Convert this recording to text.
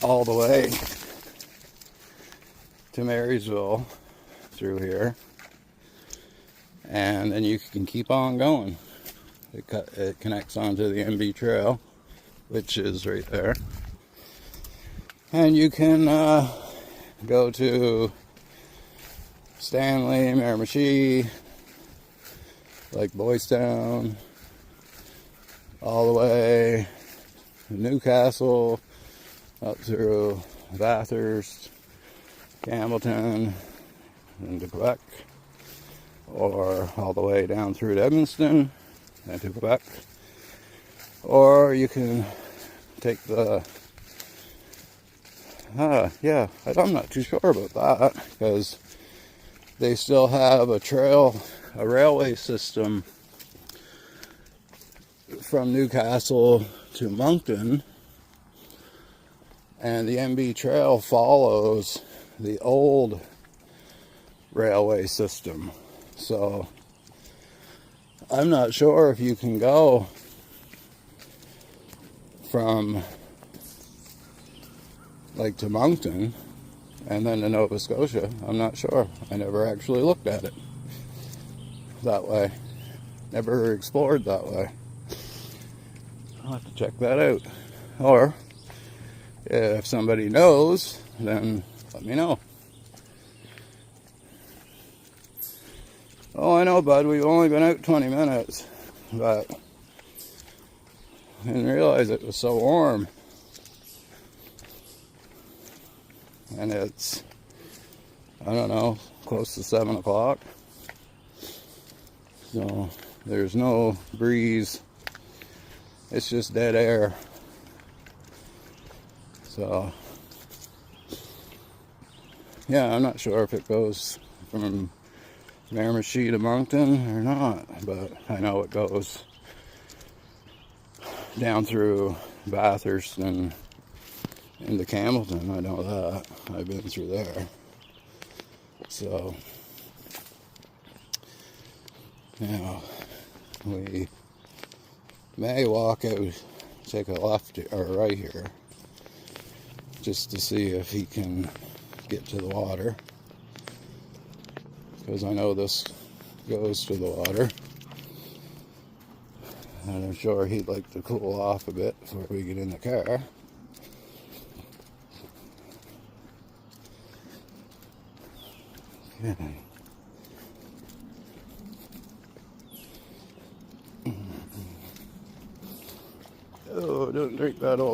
all the way to Marysville through here, and then you can keep on going. It connects onto the MB Trail, which is right there, and you can go to Stanley, Miramichi, like Boys Town, all the way to Newcastle, up through Bathurst, Campbellton, into Quebec, or all the way down through to Edmundston and to Quebec. Or you can take the yeah, I'm not too sure about that, because they still have a railway system from Newcastle to Moncton, and the MB Trail follows the old railway system. So I'm not sure if you can go from like to Moncton and then to Nova Scotia. I'm not sure. I never actually looked at it that way. Never explored that way. I'll have to check that out. Or if somebody knows, then let me know. Oh, I know, bud, we've only been out 20 minutes, but I didn't realize it was so warm. And it's, I don't know, close to 7 o'clock. So there's no breeze. It's just dead air. So yeah, I'm not sure if it goes from Miramichi to Moncton or not, but I know it goes down through Bathurst and into Campbellton. I know that. I've been through there. So, yeah, we may walk out, take a left or right here, just to see if he can get to the water, because I know this goes to the water, and I'm sure he'd like to cool off a bit before we get in the car. Okay. Oh, don't drink that old